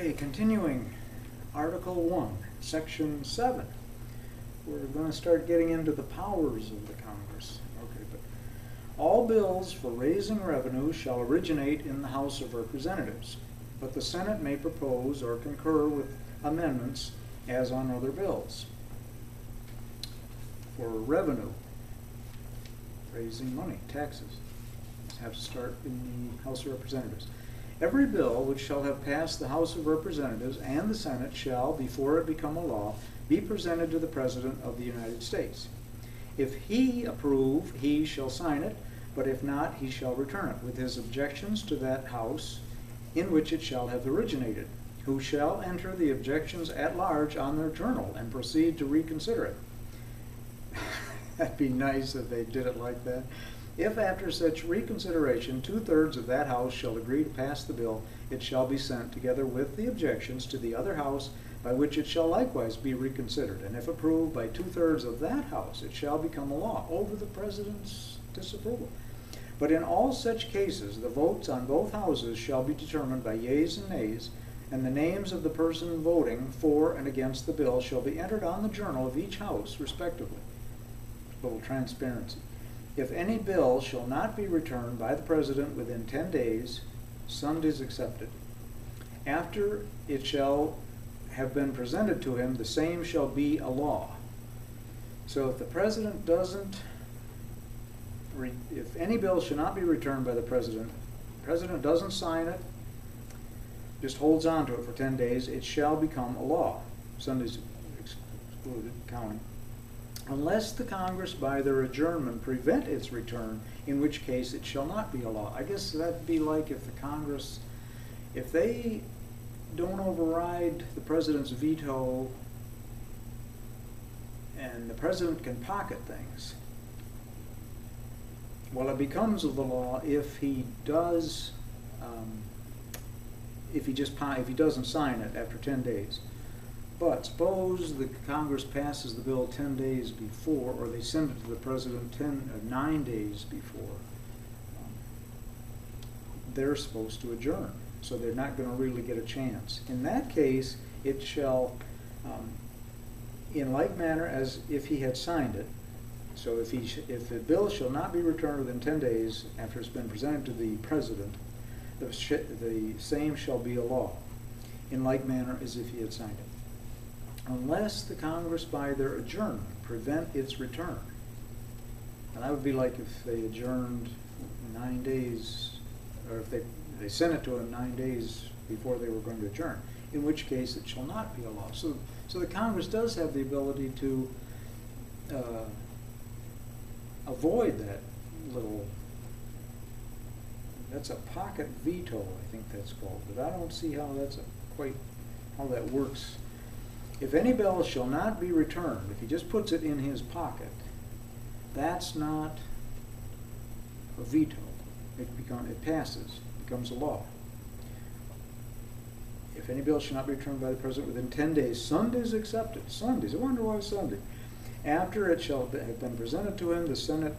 Okay, continuing, Article 1, Section 7. We're going to start getting into the powers of the Congress. Okay, but all bills for raising revenue shall originate in the House of Representatives, but the Senate may propose or concur with amendments as on other bills. For revenue, raising money, taxes, have to start in the House of Representatives. Every bill which shall have passed the House of Representatives and the Senate shall, before it become a law, be presented to the President of the United States. If he approve, he shall sign it, but if not, he shall return it, with his objections to that House in which it shall have originated, who shall enter the objections at large on their journal and proceed to reconsider it. That'd be nice if they did it like that. If after such reconsideration 2/3 of that House shall agree to pass the bill, it shall be sent, together with the objections, to the other House, by which it shall likewise be reconsidered. And if approved by 2/3 of that House, it shall become a law, over the President's disapproval. But in all such cases, the votes on both Houses shall be determined by yeas and nays, and the names of the person voting for and against the bill shall be entered on the journal of each House, respectively. A little transparency. If any bill shall not be returned by the President within 10 days, Sundays excepted, after it shall have been presented to him, the same shall be a law. So if the President doesn't, if any bill shall not be returned by the President doesn't sign it, just holds on to it for 10 days, it shall become a law. Sundays excluded, counting. Unless the Congress by their adjournment prevent its return, in which case it shall not be a law. I guess that'd be like if the Congress, if they don't override the President's veto, and the President can pocket things, well, it becomes the law if he does, if he doesn't sign it after 10 days. But suppose the Congress passes the bill 10 days before, or they send it to the President 9 days before, they're supposed to adjourn. So they're not going to really get a chance. In that case, it shall, in like manner as if he had signed it, so if the bill shall not be returned within 10 days after it's been presented to the President, the same shall be a law, in like manner as if he had signed it, unless the Congress by their adjournment prevent its return. And that would be like if they adjourned 9 days, or if they sent it to him 9 days before they were going to adjourn, in which case it shall not be a law. So the Congress does have the ability to avoid that little, that's a pocket veto, I think that's called, but I don't see how that's quite how that works. If any bill shall not be returned, if he just puts it in his pocket, that's not a veto. It passes, becomes a law. If any bill shall not be returned by the President within 10 days, Sundays excepted. Sundays, I wonder why Sunday. After it shall have been presented to him, the Senate,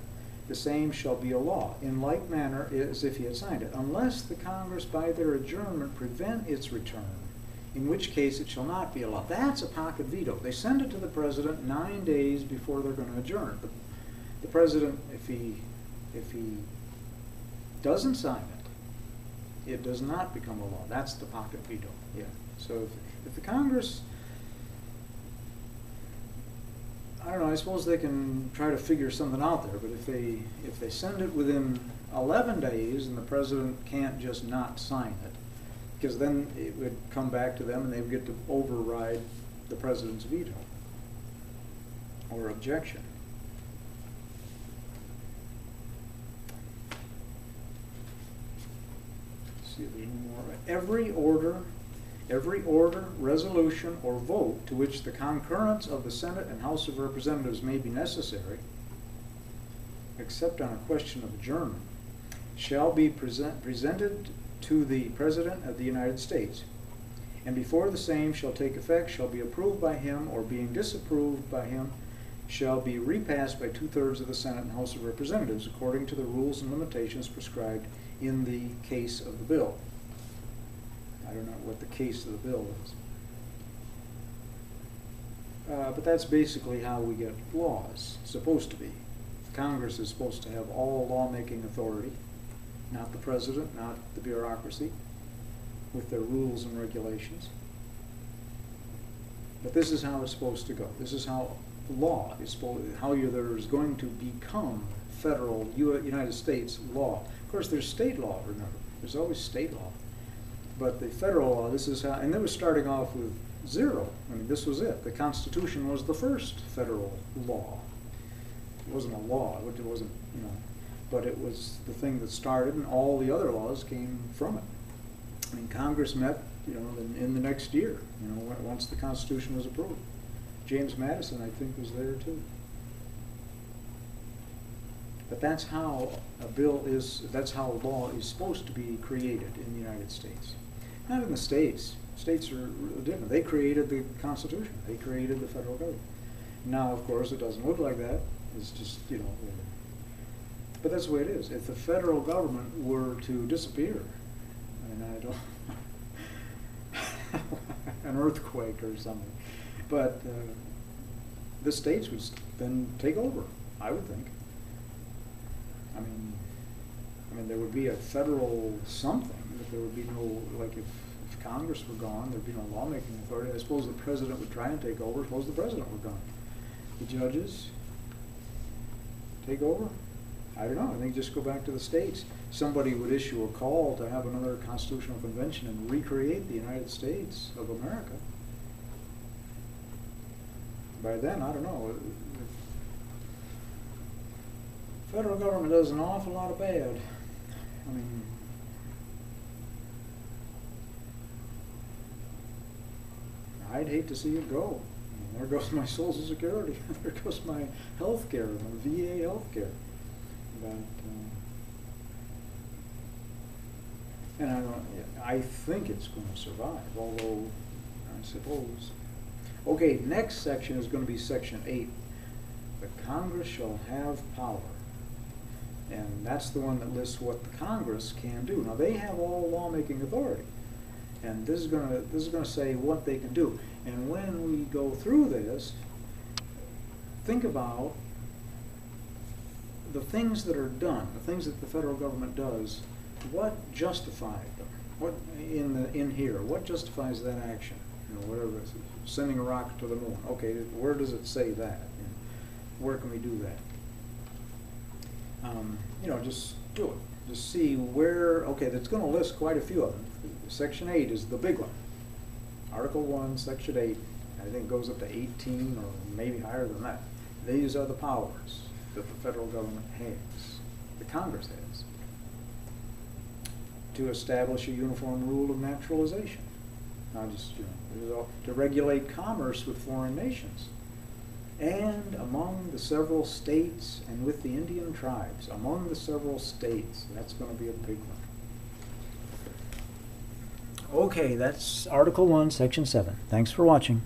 the same shall be a law, in like manner as if he had signed it, unless the Congress by their adjournment prevent its return, in which case it shall not be a law. That's a pocket veto. They send it to the President 9 days before they're going to adjourn. The President, if he doesn't sign it, it does not become a law. That's the pocket veto. Yeah. So if the Congress, I don't know, I suppose they can try to figure something out there, but if they send it within 11 days and the President can't just not sign it, because then it would come back to them and they would get to override the President's veto or objection. Let's see if there's any more. Every order, resolution, or vote to which the concurrence of the Senate and House of Representatives may be necessary, except on a question of adjournment, shall be presented to the President of the United States, and before the same shall take effect, shall be approved by him, or being disapproved by him, shall be repassed by 2/3 of the Senate and House of Representatives, according to the rules and limitations prescribed in the case of the bill. I don't know what the case of the bill is. But that's basically how we get laws, supposed to be. Congress is supposed to have all lawmaking authority, not the president, not the bureaucracy, with their rules and regulations. But this is how it's supposed to go. This is how law is how there is going to become federal United States law. Of course, there's state law, remember. There's always state law. But the federal law, this is how, and they were starting off with zero. I mean, this was it. The Constitution was the first federal law. It wasn't a law, it wasn't, you know, but it was the thing that started, and all the other laws came from it. I mean, Congress met, you know, in the next year, you know, once the Constitution was approved. James Madison, I think, was there too. But that's how a bill is, that's how law is supposed to be created in the United States. Not in the states. States are different. They created the Constitution. They created the federal government. Now, of course, it doesn't look like that. It's just, you know, but that's the way it is. If the federal government were to disappear, and I don't, an earthquake or something, but the states would then take over, I would think. I mean, there would be a federal something, but there would be no, like if Congress were gone, there'd be no lawmaking authority. I suppose the president would try and take over. Suppose the president were gone. The judges take over? I don't know. I think just go back to the states. Somebody would issue a call to have another constitutional convention and recreate the United States of America. By then, I don't know. The federal government does an awful lot of bad. I mean, I'd hate to see it go. I mean, there goes my Social Security. There goes my health care, my VA health care. But, and I think it's going to survive, although I suppose. Okay, next section is going to be section 8. The Congress shall have power. And that's the one that lists what the Congress can do. Now they have all lawmaking authority. And this is going to say what they can do. And when we go through this, think about the things that are done, the things that the federal government does. What justified them? What in here? What justifies that action? You know, whatever it is, sending a rocket to the moon. Okay, where does it say that? You know, where can we do that? You know, just do it. Just see where. Okay, that's going to list quite a few of them. Section 8 is the big one. Article 1, Section 8, I think goes up to 18 or maybe higher than that. These are the powers that the federal government has, the Congress has, to establish a uniform rule of naturalization. Now just, you know, to regulate commerce with foreign nations. And among the several states and with the Indian tribes, among the several states, that's going to be a big one. Okay, that's Article 1, Section 7. Thanks for watching.